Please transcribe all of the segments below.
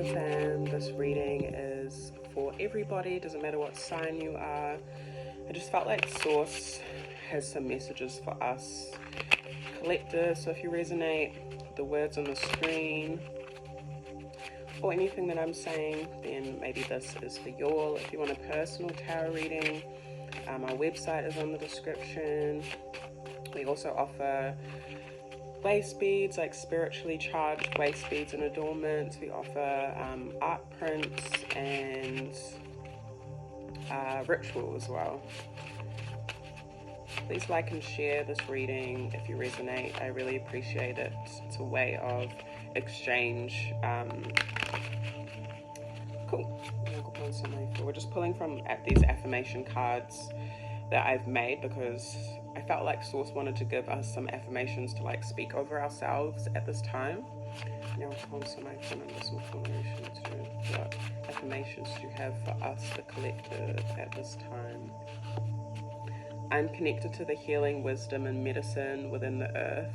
and this reading is for everybody, doesn't matter what sign you are. I just felt like Source has some messages for us collective, so if you resonate with the words on the screen or anything that I'm saying, then maybe this is for y'all. If you want a personal tarot reading, our website is on the description. We also offer Waistbeads, like spiritually charged Waistbeads and Adornments. We offer art prints and ritual as well. Please like and share this reading if you resonate. I really appreciate it. It's a way of exchange. Cool. We're just pulling from these affirmation cards that I've made because I felt like Source wanted to give us some affirmations to like speak over ourselves at this time. Now what affirmations do you have for us, the collective, at this time? I'm connected to the healing, wisdom, and medicine within the earth.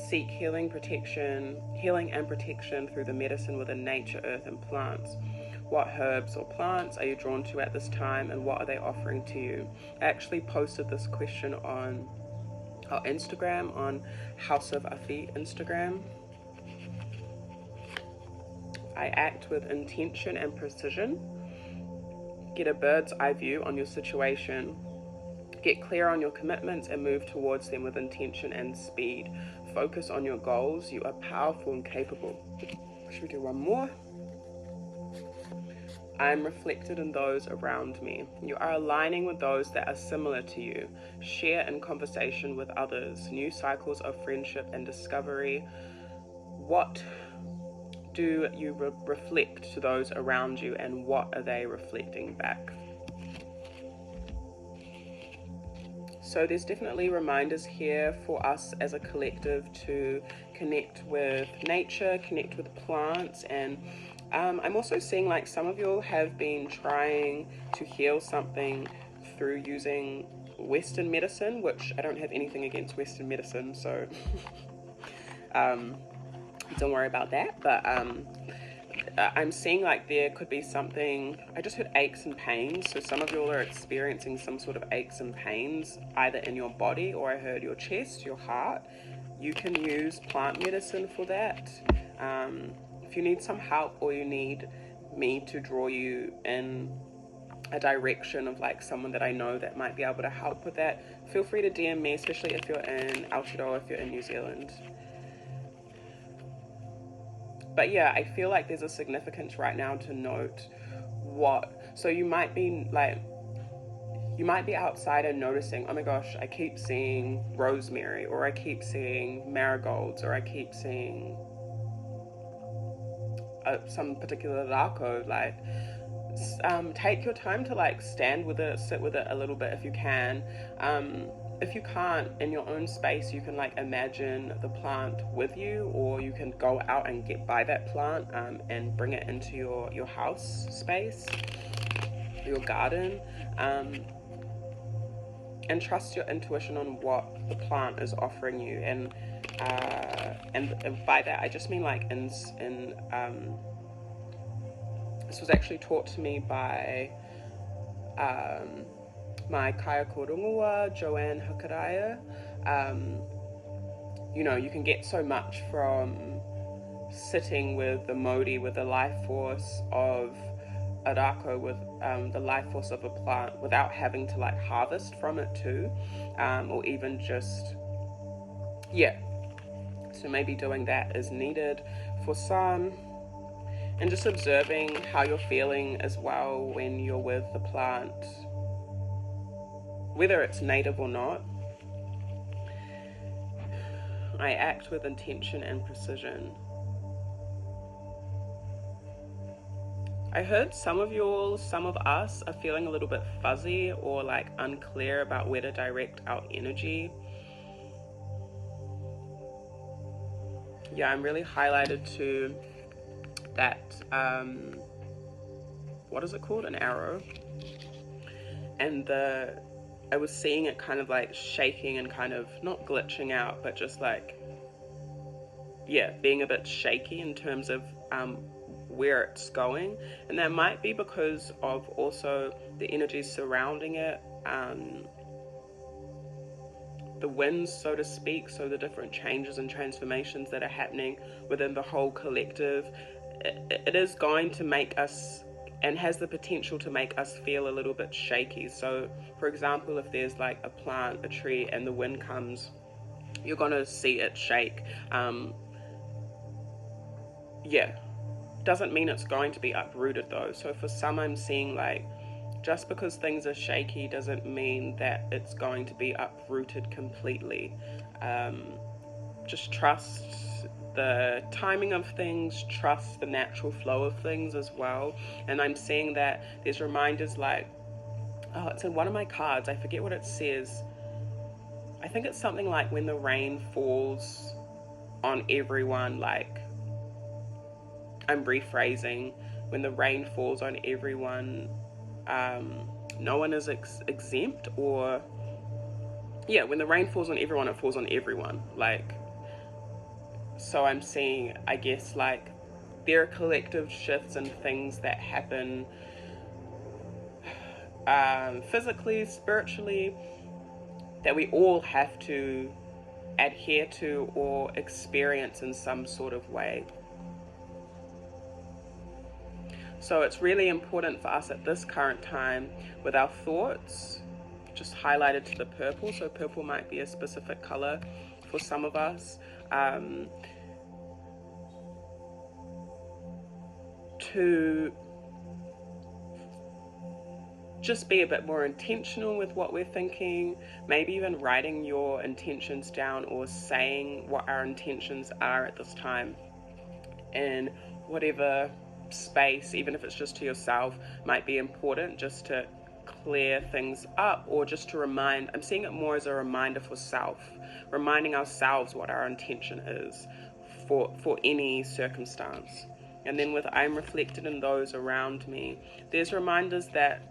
Seek healing and protection through the medicine within nature, earth, and plants. What herbs or plants are you drawn to at this time, and what are they offering to you? I actually posted this question on our Instagram, on House of Afi Instagram. I act with intention and precision. Get a bird's eye view on your situation. Get clear on your commitments and move towards them with intention and speed. Focus on your goals. You are powerful and capable. Should we do one more? I am reflected in those around me. You are aligning with those that are similar to you. Share in conversation with others. New cycles of friendship and discovery. What do you reflect to those around you, and what are they reflecting back? So there's definitely reminders here for us as a collective to connect with nature, connect with plants, and I'm also seeing like some of you have been trying to heal something through using Western medicine, which I don't have anything against Western medicine, so don't worry about that. But I'm seeing like there could be something, I just heard aches and pains, so some of you are experiencing some sort of aches and pains either in your body, or I heard your chest, your heart. You can use plant medicine for that. If you need some help, or you need me to draw you in a direction of like someone that I know that might be able to help with that, feel free to DM me, especially if you're in Aotearoa, if you're in New Zealand. But yeah, I feel like there's a significance right now to note so you might be outside and noticing, oh my gosh, I keep seeing rosemary, or I keep seeing marigolds, or I keep seeing some particular rako. Like, take your time to like stand with it, sit with it a little bit if you can. If you can't, in your own space, you can like imagine the plant with you, or you can go out and get by that plant and bring it into your house space, your garden, and trust your intuition on what the plant is offering you. And by that I just mean like in this was actually taught to me by my kaya korungua, Joanne Hakaraya. You can get so much from sitting with the modi, with the life force of a rako, with the life force of a plant, without having to like harvest from it too, or even just, so maybe doing that is needed for some. And just observing how you're feeling as well when you're with the plant, whether it's native or not. I act with intention and precision. I heard some of us are feeling a little bit fuzzy or like unclear about where to direct our energy. Yeah, I'm really highlighted to that, what is it called? An arrow. And I was seeing it kind of like shaking and kind of not glitching out, but just like, being a bit shaky in terms of where it's going, and that might be because of also the energies surrounding it, the winds, so to speak, so the different changes and transformations that are happening within the whole collective. It is going to make us, and has the potential to make us feel a little bit shaky. So for example, if there's like a plant, a tree, and the wind comes, you're going to see it shake. Doesn't mean it's going to be uprooted though. So for some, I'm seeing like, just because things are shaky doesn't mean that it's going to be uprooted completely. Just trust the timing of things, trust the natural flow of things as well. And I'm seeing that there's reminders like, oh, it's in one of my cards, I forget what it says. I think it's something like, when the rain falls on everyone, like, I'm rephrasing, when the rain falls on everyone, no one is exempt, or when the rain falls on everyone, it falls on everyone. Like, so I'm seeing, I guess, like, there are collective shifts and things that happen physically, spiritually, that we all have to adhere to or experience in some sort of way. So it's really important for us at this current time with our thoughts, just highlighted to the purple. So purple might be a specific color for some of us. To just be a bit more intentional with what we're thinking, maybe even writing your intentions down or saying what our intentions are at this time in whatever space, even if it's just to yourself, might be important, just to clear things up, or just to remind. I'm seeing it more as a reminder for self, reminding ourselves what our intention is for any circumstance. And then with I'm reflected in those around me, there's reminders that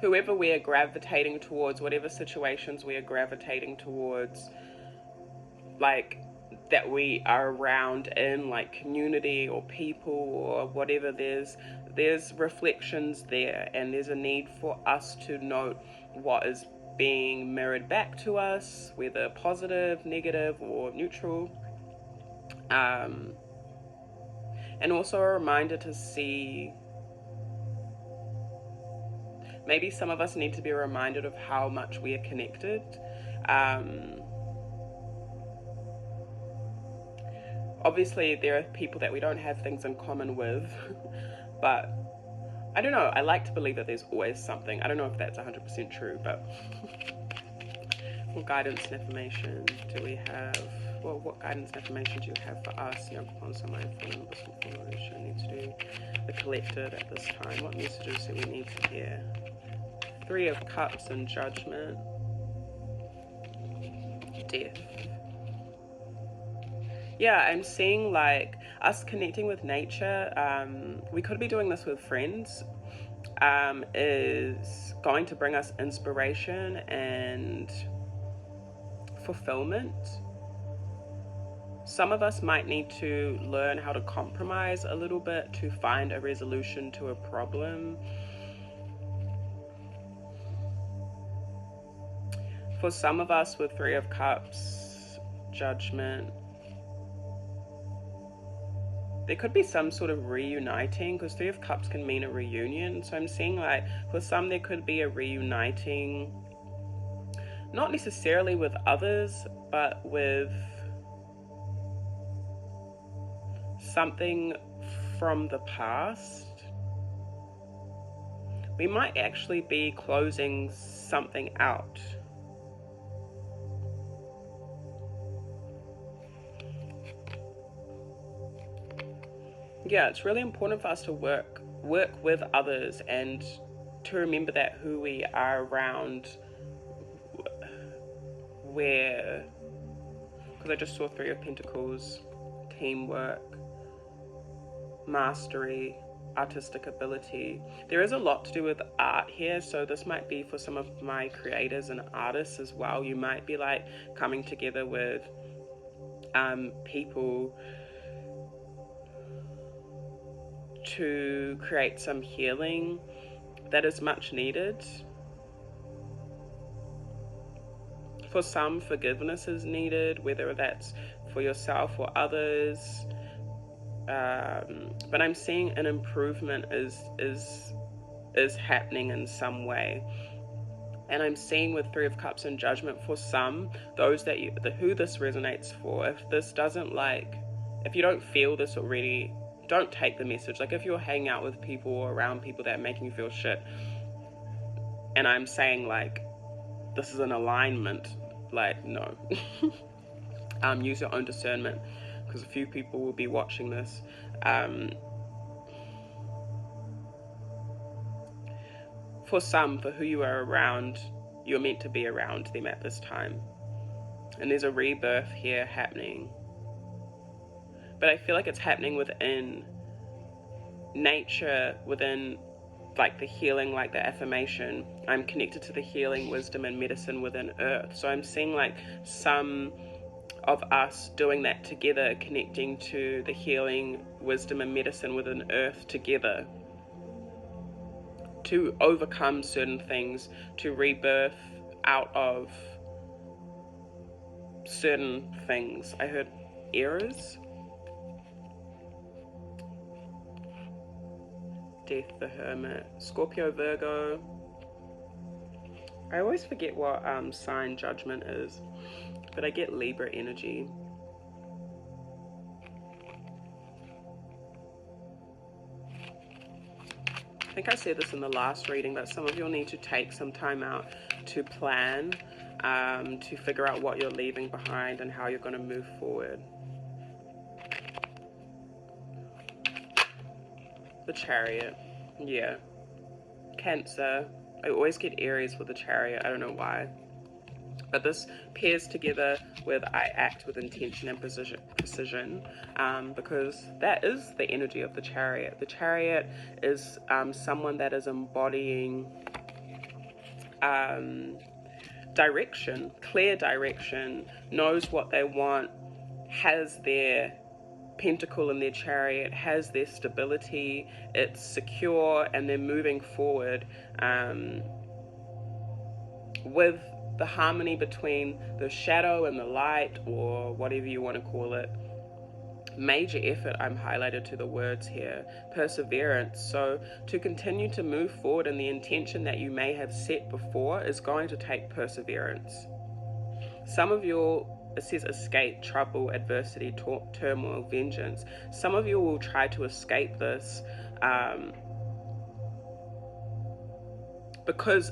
whoever we are gravitating towards, whatever situations we are gravitating towards, like, that we are around in, like community or people or whatever, there's reflections there, and there's a need for us to note what is being mirrored back to us, whether positive, negative, or neutral. And also a reminder to see, maybe some of us need to be reminded of how much we are connected. Obviously, there are people that we don't have things in common with, but I don't know. I like to believe that there's always something. I don't know if that's 100% true, but what guidance and affirmation do we have? Well, what guidance and affirmation do you have for us? On some mindful and listening formulation need to do the collected at this time. What messages do we need to hear? 3 of Cups and Judgment. Death. Yeah, I'm seeing like us connecting with nature. We could be doing this with friends. Is going to bring us inspiration and fulfillment. Some of us might need to learn how to compromise a little bit to find a resolution to a problem. For some of us with 3 of Cups, Judgment, there could be some sort of reuniting, because 3 of Cups can mean a reunion. So I'm seeing like for some there could be a reuniting, not necessarily with others, but with something from the past. We might actually be closing something out. Yeah, it's really important for us to work with others, and to remember that who we are around, where, because I just saw 3 of Pentacles, teamwork, mastery, artistic ability. There is a lot to do with art here, so this might be for some of my creators and artists as well. You might be like coming together with people to create some healing that is much needed. For some, forgiveness is needed, whether that's for yourself or others. But I'm seeing an improvement is happening in some way. And I'm seeing with Three of Cups and Judgment, for some, those who this resonates for, if you don't feel this already, don't take the message. Like, if you're hanging out with people or around people that are making you feel shit, and I'm saying, like, this is an alignment, like, no. Use your own discernment, because a few people will be watching this. For some, for who you are around, you're meant to be around them at this time. And there's a rebirth here happening. But I feel like it's happening within nature, within like the healing, like the affirmation. I'm connected to the healing, wisdom, and medicine within earth. So I'm seeing like some of us doing that together, connecting to the healing, wisdom, and medicine within earth together, to overcome certain things, to rebirth out of certain things. I heard errors. Death, the Hermit, Scorpio, Virgo. I always forget what sign Judgment is, but I get Libra energy. I think I said this in the last reading, but some of you'll need to take some time out to plan, to figure out what you're leaving behind and how you're going to move forward. The Chariot. Yeah. Cancer. I always get Aries with the Chariot. I don't know why. But this pairs together with I act with intention and precision, because that is the energy of the Chariot. The Chariot is someone that is embodying direction, clear direction, knows what they want, has their pentacle in their chariot, has their stability, it's secure, and they're moving forward with the harmony between the shadow and the light, or whatever you want to call it. Major effort, I'm highlighted to the words here. Perseverance. So to continue to move forward in the intention that you may have set before is going to take perseverance. Some of you, it says escape, trouble, adversity, turmoil, vengeance. Some of you will try to escape this because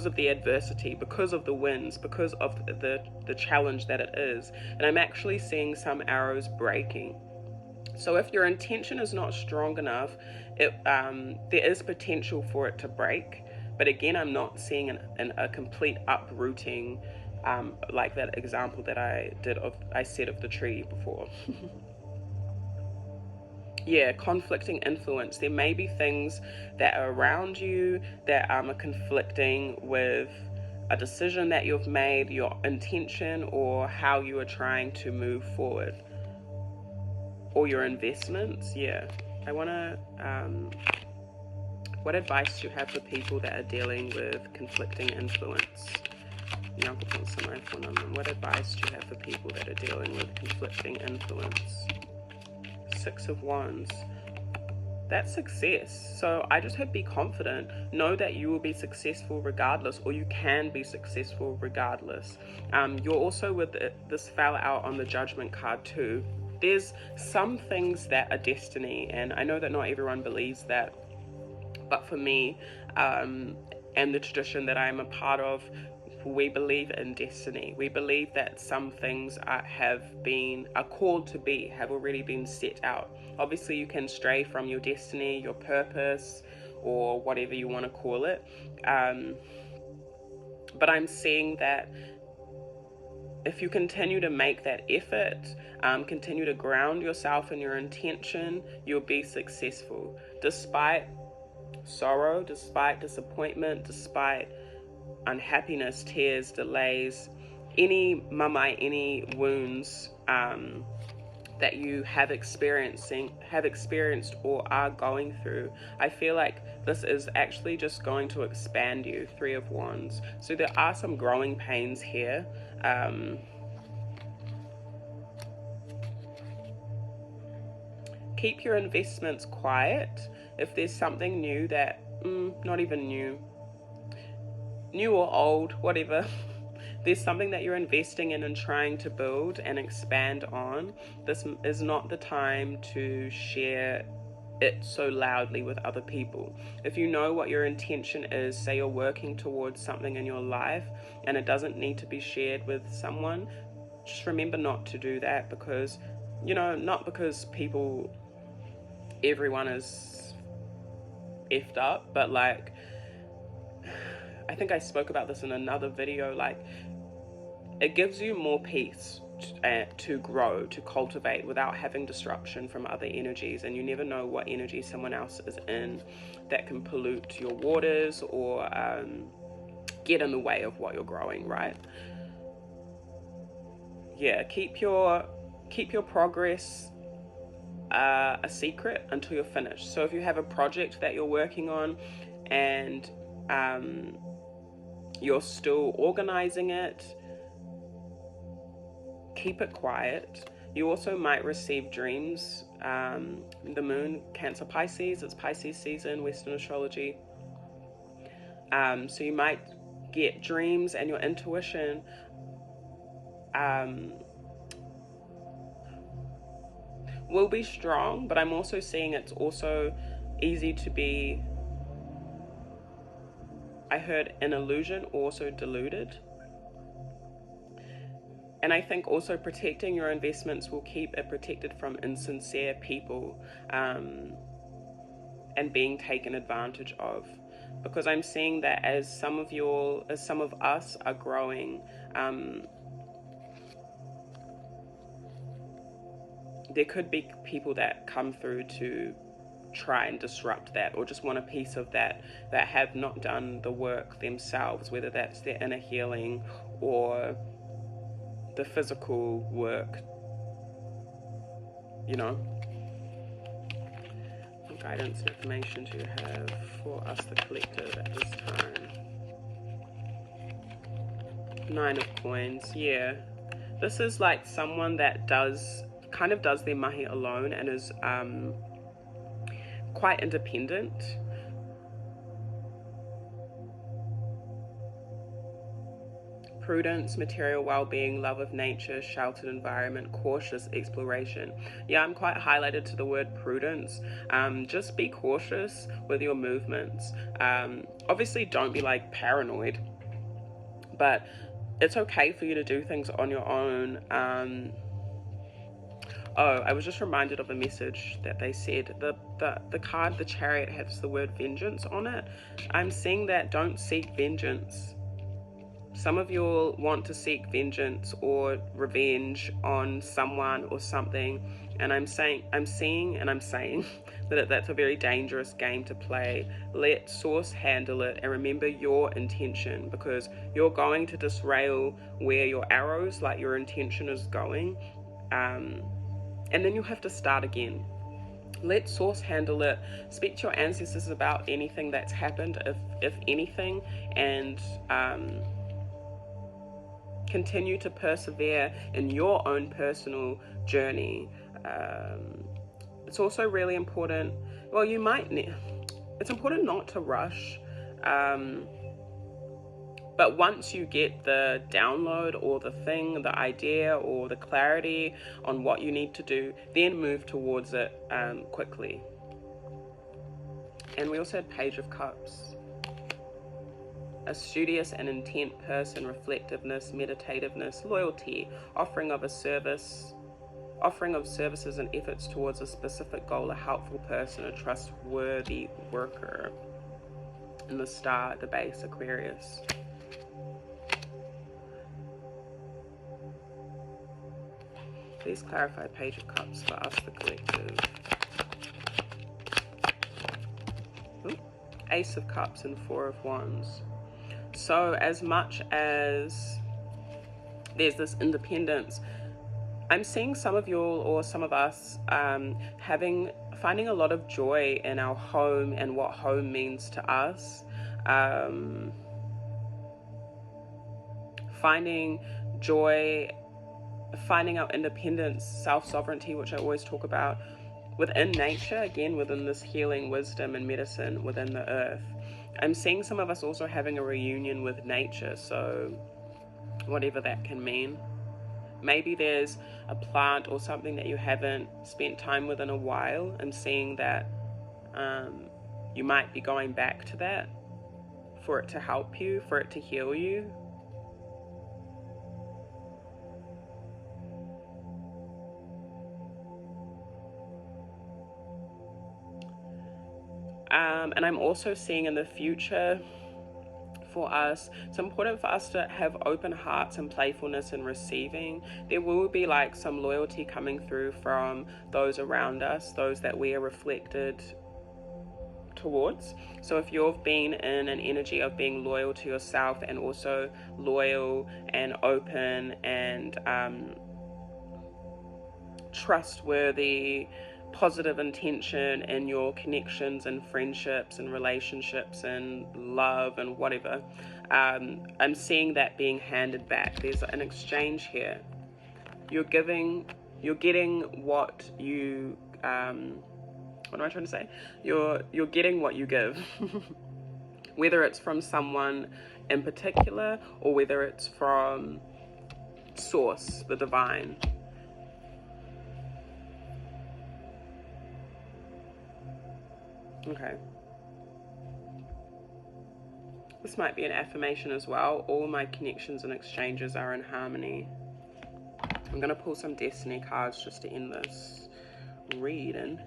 of the adversity, because of the winds, because of the challenge that it is. And I'm actually seeing some arrows breaking. So if your intention is not strong enough, there is potential for it to break. But again, I'm not seeing a complete uprooting, like that example that I said of the tree before. Yeah, conflicting influence. There may be things that are around you that are conflicting with a decision that you've made, your intention, or how you are trying to move forward, or your investments. Yeah, I want to, what advice do you have for people that are dealing with conflicting influence? What advice do you have for people that are dealing with conflicting influence? Six of Wands. That's success. So I just hope, be confident. Know that you will be successful regardless, or you can be successful regardless. You're also with this fell out on the Judgment card too. There's some things that are destiny, and I know that not everyone believes that, but for me, and the tradition that I'm a part of, we believe in destiny. We believe that some things have already been set out. Obviously, you can stray from your destiny, your purpose, or whatever you want to call it. But I'm seeing that if you continue to make that effort, continue to ground yourself in your intention, you'll be successful. Despite sorrow, despite disappointment, despite unhappiness, tears, delays, any mamai, any wounds that you have experienced or are going through, I feel like this is actually just going to expand you. 3 of Wands. So there are some growing pains here. Keep your investments quiet. If there's something new that, not even new or old, whatever, there's something that you're investing in and trying to build and expand on, this is not the time to share it so loudly with other people. If you know what your intention is, say you're working towards something in your life and it doesn't need to be shared with someone, just remember not to do that, because, not because everyone is effed up, but like, I think I spoke about this in another video, like, it gives you more peace to grow, to cultivate without having disruption from other energies. And you never know what energy someone else is in that can pollute your waters or get in the way of what you're growing, right? Yeah, keep your progress a secret until you're finished. So if you have a project that you're working on and you're still organizing it, keep it quiet. You also might receive dreams. The moon, Cancer, Pisces, it's Pisces season, Western astrology. So you might get dreams, and your intuition will be strong, but I'm also seeing it's also easy to be, I heard, an illusion, also deluded. And I think also protecting your investments will keep it protected from insincere people and being taken advantage of. Because I'm seeing that as some of us are growing, there could be people that come through to try and disrupt that, or just want a piece of that have not done the work themselves, whether that's their inner healing or the physical work, What guidance and information do you have for us, the collective, at this time? 9 of Coins. Yeah, this is like someone that does their mahi alone and is quite independent. Prudence, material well-being, love of nature, sheltered environment, cautious exploration. Yeah, I'm quite highlighted to the word prudence. Just be cautious with your movements. Obviously don't be like paranoid, but it's okay for you to do things on your own. I was just reminded of a message that they said. The card, the Chariot, has the word vengeance on it. I'm seeing that don't seek vengeance. Some of you all want to seek vengeance or revenge on someone or something, and I'm seeing that that's a very dangerous game to play. Let Source handle it, and remember your intention, because you're going to disrail where your arrows, like your intention, is going, and then you'll have to start again. Let Source handle it. Speak to your ancestors about anything that's happened, if anything, and continue to persevere in your own personal journey. It's also really important, it's important not to rush, but once you get the download or the thing, the idea or the clarity on what you need to do, then move towards it quickly. And we also had Page of Cups. A studious and intent person, reflectiveness, meditativeness, loyalty, offering of services and efforts towards a specific goal, a helpful person, a trustworthy worker. And the Star at the base, Aquarius. Please clarify Page of Cups for us, the collective. Ooh. Ace of Cups and 4 of Wands. So as much as there's this independence. I'm seeing some of you or some of us finding a lot of joy in our home and what home means to us. Finding joy, finding our independence, self-sovereignty, which I always talk about, within nature, again, within this healing wisdom and medicine within the earth. I'm seeing some of us also having a reunion with nature, so whatever that can mean. Maybe there's a plant or something that you haven't spent time with in a while, and seeing that you might be going back to that for it to help you, for it to heal you. And I'm also seeing in the future for us, it's important for us to have open hearts and playfulness in receiving. There will be like some loyalty coming through from those around us, those that we are reflected towards. So if you've been in an energy of being loyal to yourself and also loyal and open and trustworthy, positive intention in your connections and friendships and relationships and love and whatever, I'm seeing that being handed back. There's an exchange here. You're getting what you what am I trying to say? You're getting what you give. Whether it's from someone in particular or whether it's from source, the divine. Okay. This might be an affirmation as well. All my connections and exchanges are in harmony. I'm going to pull some destiny cards just to end this reading.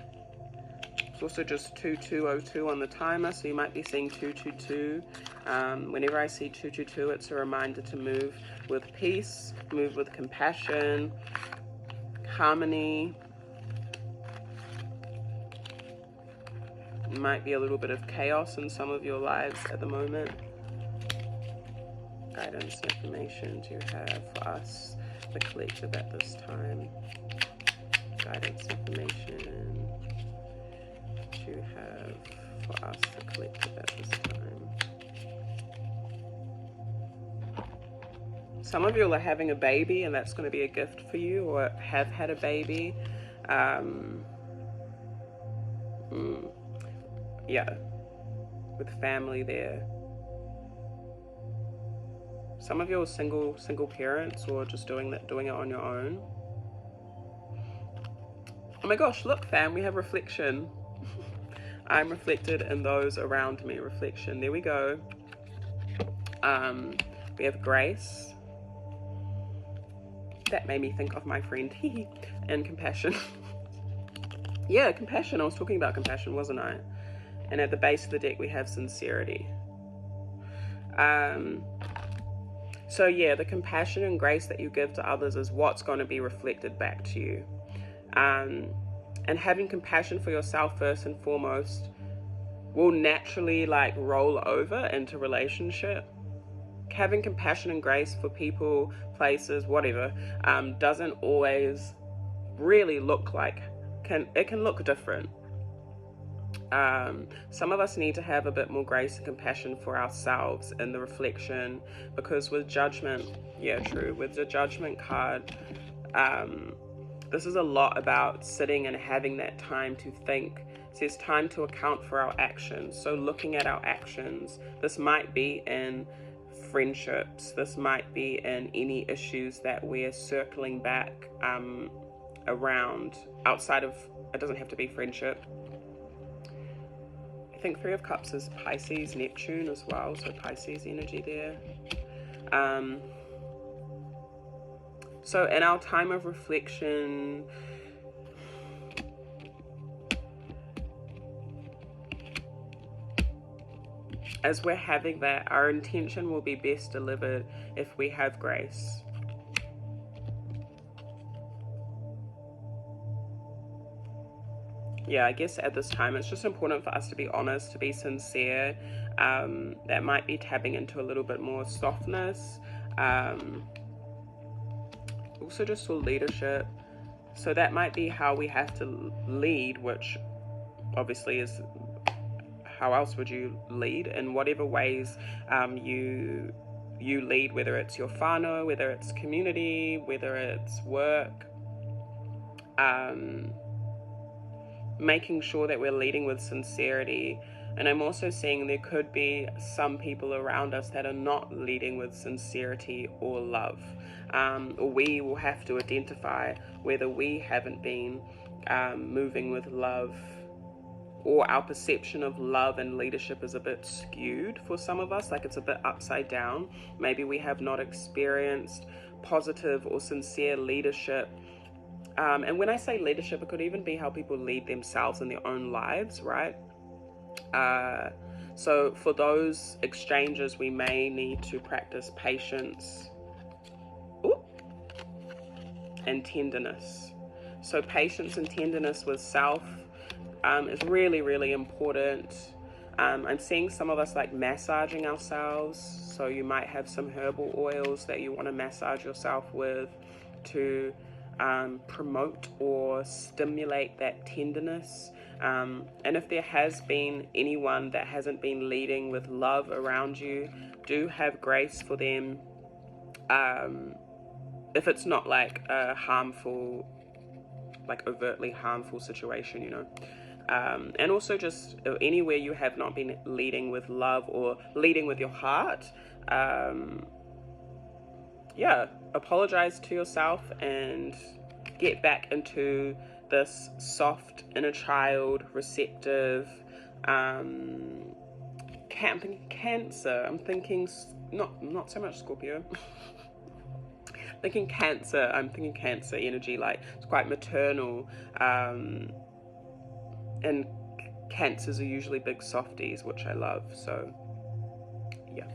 It's also just 2202 on the timer, so you might be seeing 222. Whenever I see 222, it's a reminder to move with peace, move with compassion, harmony. Might be a little bit of chaos in some of your lives at the moment. Guidance and information you have for us, the collective, at this time. Guidance information you have for us, the collective, at this time. Some of you are having a baby, and that's going to be a gift for you, or have had a baby. Yeah, with family there. Some of you are single parents, or just doing it on your own. Oh my gosh, look fam, we have reflection. I'm reflected in those around me. Reflection, there we go. We have grace. That made me think of my friend. And compassion. Yeah, compassion, I was talking about compassion, wasn't I? And at the base of the deck, we have sincerity. So yeah, the compassion and grace that you give to others is what's going to be reflected back to you. And having compassion for yourself first and foremost will naturally like roll over into relationship. Having compassion and grace for people, places, whatever, doesn't always really look like, it can look different. Some of us need to have a bit more grace and compassion for ourselves in the reflection, because with judgment, yeah, true, with the judgment card, this is a lot about sitting and having that time to think. So it's time to account for our actions. So looking at our actions, this might be in friendships, this might be in any issues that we're circling back around, outside of, it doesn't have to be friendship. I think 3 of Cups is Pisces, Neptune as well, so Pisces energy there. So in our time of reflection, as we're having that, our intention will be best delivered if we have grace. Yeah, I guess at this time, it's just important for us to be honest, to be sincere. That might be tapping into a little bit more softness. also just for leadership. So that might be how we have to lead, which obviously is, how else would you lead? In whatever ways you lead, whether it's your whānau, whether it's community, whether it's work, making sure that we're leading with sincerity. And I'm also seeing there could be some people around us that are not leading with sincerity or love. Or we will have to identify whether we haven't been moving with love, or our perception of love and leadership is a bit skewed for some of us, like it's a bit upside down. Maybe we have not experienced positive or sincere leadership. And when I say leadership, it could even be how people lead themselves in their own lives, right? So for those exchanges, we may need to practice patience and tenderness. So patience and tenderness with self is really, really important. I'm seeing some of us like massaging ourselves. So you might have some herbal oils that you want to massage yourself with to promote or stimulate that tenderness. And if there has been anyone that hasn't been leading with love around you, do have grace for them. If it's not like a harmful, like overtly harmful situation, you know. And also just anywhere you have not been leading with love or leading with your heart, apologize to yourself and get back into this soft inner child, receptive, Cancer. I'm thinking not so much Scorpio. Thinking Cancer. I'm thinking Cancer energy, like it's quite maternal, and Cancers are usually big softies, which I love. So yeah.